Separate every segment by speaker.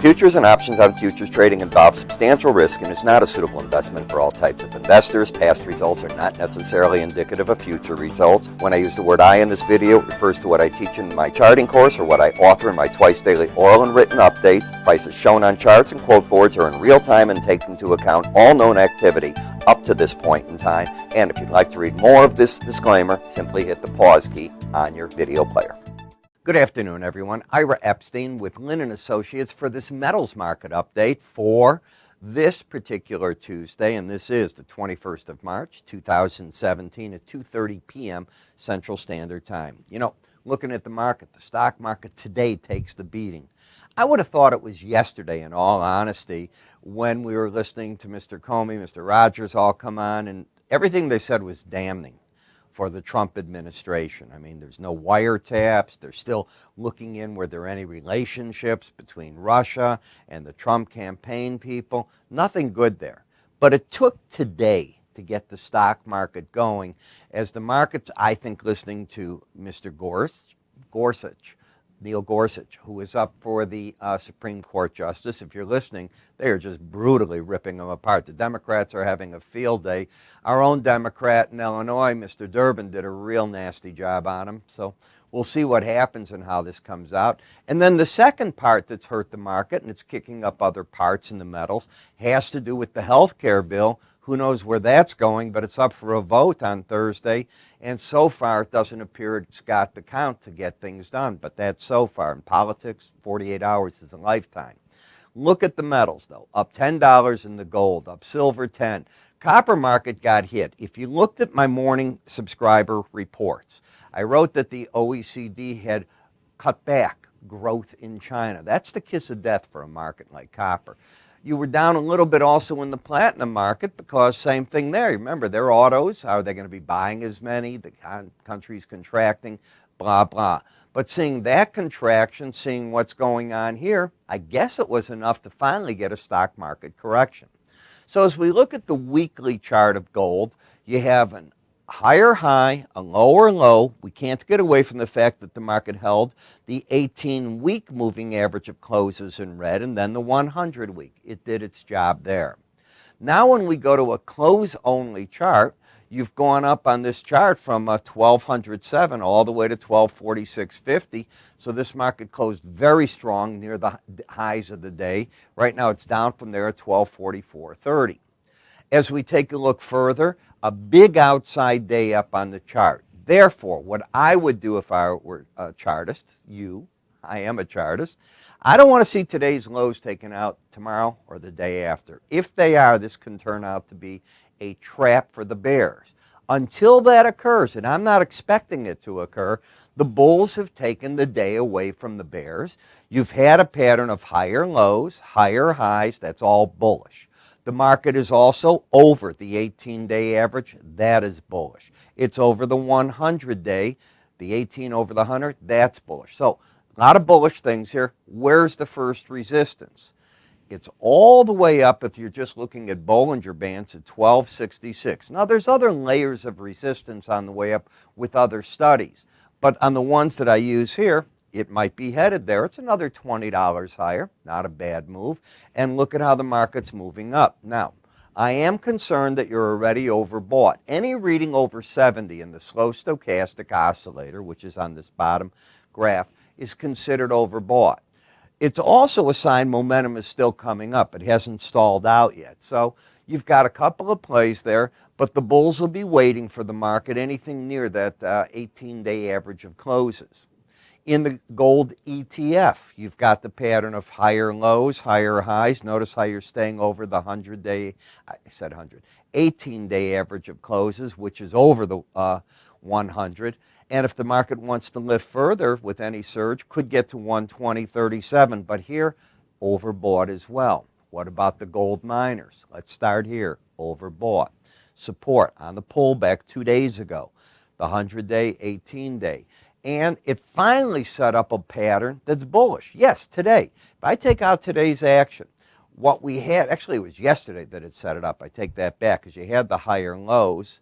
Speaker 1: Futures and options on futures trading involve substantial risk and is not a suitable investment for all types of investors. Past results are not necessarily indicative of future results. When I use the word I in this video, it refers to what I teach in my charting course or what I offer in my twice daily oral and written updates. Prices shown on charts and quote boards are in real time and take into account all known activity up to this point in time. And if you'd like to read more of this disclaimer, simply hit the pause key on your video player. Good afternoon, everyone. Ira Epstein with Linn & Associates for this metals market update for this particular Tuesday, and this is the 21st of March, 2017 at 2:30 p.m. Central Standard Time. You know, looking at the market, the stock market today takes the beating. I would have thought it was yesterday, in all honesty, when we were listening to Mr. Comey, Mr. Rogers all come on, and everything they said was damning for the Trump administration. I mean, there's no wiretaps. They're still looking in were there any relationships between Russia and the Trump campaign people. Nothing good there. But it took today to get the stock market going as the markets, I think, listening to Mr. Neil Gorsuch, who is up for the Supreme Court Justice. If you're listening, they are just brutally ripping him apart. The Democrats are having a field day. Our own Democrat in Illinois, Mr. Durbin, did a real nasty job on him. So we'll see what happens and how this comes out. And then the second part that's hurt the market, and it's kicking up other parts in the metals, has to do with the health care bill. Who knows where that's going, but it's up for a vote on Thursday, and so far it doesn't appear it's got the count to get things done, but that's so far. In politics, 48 hours is a lifetime. Look at the metals, though. Up $10 in the gold, up silver 10. Copper market got hit. If you looked at my morning subscriber reports, I wrote that the OECD had cut back growth in China. That's the kiss of death for a market like copper. You were down a little bit also in the platinum market because same thing there. Remember, they're autos. How are they going to be buying as many? The country's contracting, blah, blah. But seeing that contraction, seeing what's going on here, I guess it was enough to finally get a stock market correction. So as we look at the weekly chart of gold, you have a higher high, a lower low. We can't get away from the fact that the market held the 18-week moving average of closes in red and then the 100-week. It did its job there. Now when we go to a close-only chart, you've gone up on this chart from 1207 all the way to 1246.50. So this market closed very strong near the highs of the day. Right now it's down from there at 1244.30. As we take a look further, a big outside day up on the chart. Therefore, what I would do if I were a chartist, I am a chartist, I don't want to see today's lows taken out tomorrow or the day after. If they are, this can turn out to be a trap for the bears. Until that occurs, and I'm not expecting it to occur, the bulls have taken the day away from the bears. You've had a pattern of higher lows, higher highs. That's all bullish. The market is also over the 18-day average. That is bullish. It's over the 100-day, the 18 over the 100, that's bullish. So a lot of bullish things here. Where's the first resistance? It's all the way up if you're just looking at Bollinger Bands at 1266. Now, there's other layers of resistance on the way up with other studies. But on the ones that I use here, it might be headed there. It's another $20 higher, not a bad move. And look at how the market's moving up. Now, I am concerned that you're already overbought. Any reading over 70 in the slow stochastic oscillator, which is on this bottom graph, is considered overbought. It's also a sign momentum is still coming up. It hasn't stalled out yet. So you've got a couple of plays there, but the bulls will be waiting for the market, anything near that 18-day average of closes. In the gold ETF, you've got the pattern of higher lows, higher highs. Notice how you're staying over the 18-day average of closes, which is over the 100. And if the market wants to lift further with any surge, could get to 120.37. But here, overbought as well. What about the gold miners? Let's start here. Overbought. Support on the pullback 2 days ago, the 100-day, 18-day. And it finally set up a pattern that's bullish. Yes, today. If I take out today's action, what we had, actually it was yesterday that it set it up. I take that back because you had the higher lows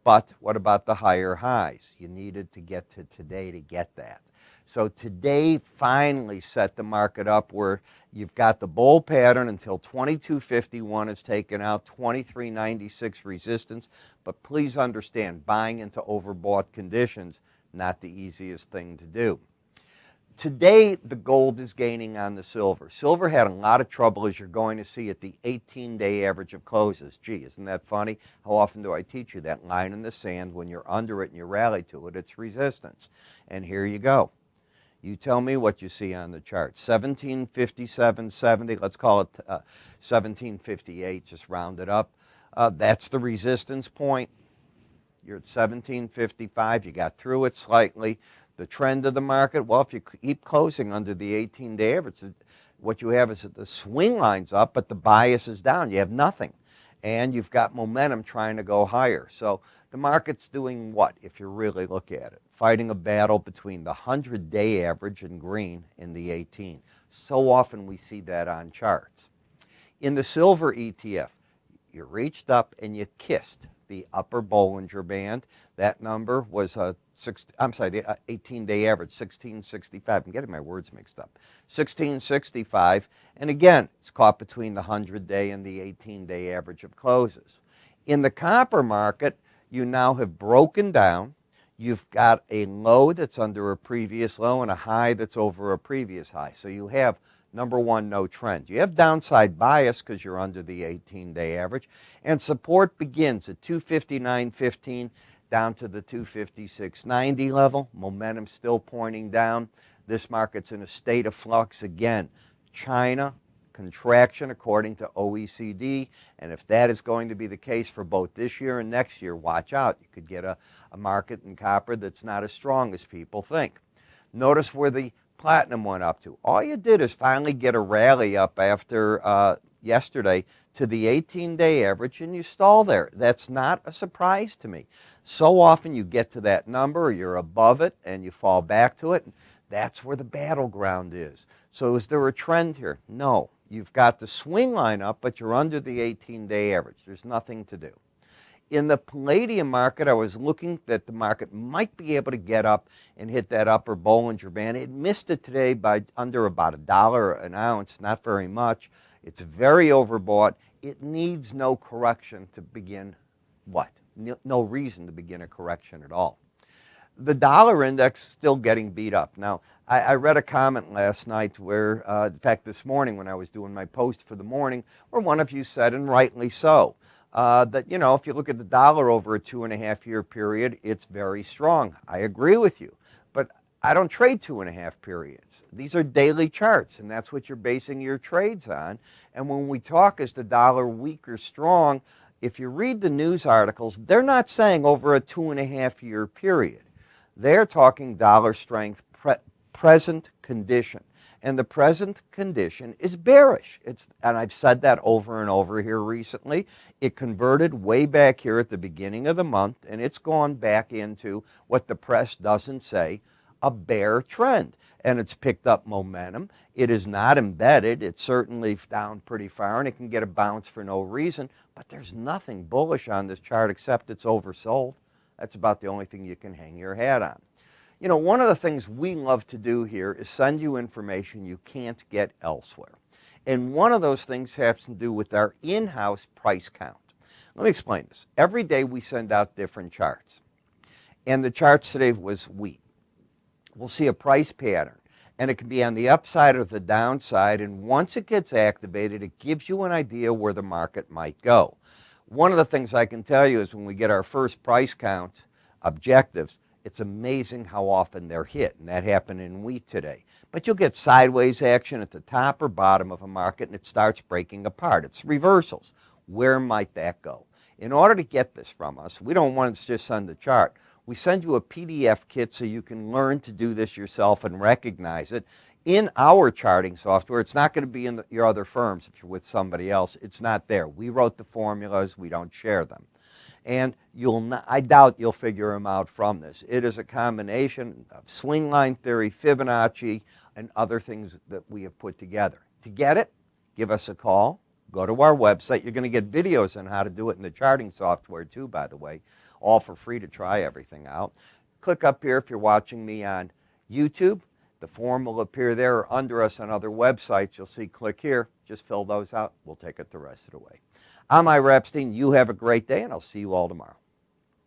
Speaker 1: But what about the higher highs? You needed to get to today to get that. So today finally set the market up where you've got the bull pattern until 2251 is taken out, 2396 resistance. But please understand, buying into overbought conditions, not the easiest thing to do. Today, the gold is gaining on the silver. Silver had a lot of trouble, as you're going to see, at the 18-day average of closes. Gee, isn't that funny? How often do I teach you that line in the sand? When you're under it and you rally to it, it's resistance. And here you go. You tell me what you see on the chart. 1757.70, let's call it 1758, just round it up. That's the resistance point. You're at 1755. You got through it slightly. The trend of the market, well, if you keep closing under the 18-day average, what you have is that the swing line's up, but the bias is down. You have nothing. And you've got momentum trying to go higher. So the market's doing what, if you really look at it? Fighting a battle between the 100-day average in green and the 18. So often we see that on charts. In the silver ETF, you reached up and you kissed the upper Bollinger Band. That number was the 18-day average, 1665. I'm getting my words mixed up. 1665, and again, it's caught between the 100-day and the 18-day average of closes. In the copper market, you now have broken down. You've got a low that's under a previous low and a high that's over a previous high. So you have, number one, no trend. You have downside bias because you're under the 18-day average, and support begins at 259.15 down to the 256.90 level. Momentum still pointing down. This market's in a state of flux again. China, contraction according to OECD, and if that is going to be the case for both this year and next year, watch out. You could get a market in copper that's not as strong as people think. Notice where the platinum went up to. All you did is finally get a rally up after yesterday to the 18-day average, and you stall there. That's not a surprise to me. So often you get to that number, or you're above it, and you fall back to it. That's where the battleground is. So is there a trend here? No. You've got the swing line up, but you're under the 18-day average. There's nothing to do. In the palladium market, I was looking that the market might be able to get up and hit that upper Bollinger Band. It missed it today by under about $1 an ounce, not very much. It's very overbought. It needs no correction to begin what? No reason to begin a correction at all. The dollar index is still getting beat up. Now, I read a comment last night where, in fact, this morning when I was doing my post for the morning, where one of you said, and rightly so, that, you know, if you look at the dollar over a 2.5-year period, it's very strong. I agree with you, but I don't trade 2.5 periods. These are daily charts, and that's what you're basing your trades on. And when we talk, is the dollar weak or strong, if you read the news articles, they're not saying over a 2.5-year period. They're talking dollar strength, present condition. And the present condition is bearish. And I've said that over and over here recently. It converted way back here at the beginning of the month, and it's gone back into what the press doesn't say, a bear trend. And it's picked up momentum. It is not embedded. It's certainly down pretty far, and it can get a bounce for no reason. But there's nothing bullish on this chart except it's oversold. That's about the only thing you can hang your hat on. You know, one of the things we love to do here is send you information you can't get elsewhere. And one of those things has to do with our in-house price count. Let me explain this. Every day we send out different charts. And the charts today was wheat. We'll see a price pattern. And it can be on the upside or the downside. And once it gets activated, it gives you an idea where the market might go. One of the things I can tell you is when we get our first price count objectives, it's amazing how often they're hit, and that happened in wheat today. But you'll get sideways action at the top or bottom of a market, and it starts breaking apart. It's reversals. Where might that go? In order to get this from us, we don't want to just send the chart. We send you a PDF kit so you can learn to do this yourself and recognize it. In our charting software, it's not going to be in your other firms if you're with somebody else. It's not there. We wrote the formulas. We don't share them. And I doubt you'll figure them out from this. It is a combination of swing line theory, Fibonacci, and other things that we have put together. To get it, give us a call. Go to our website. You're going to get videos on how to do it in the charting software too, by the way. all for free to try everything out. Click up here if you're watching me on YouTube. The form will appear there, or under us on other websites. You'll see click here. Just fill those out. We'll take it the rest of the way. I'm Ira Epstein. You have a great day, and I'll see you all tomorrow.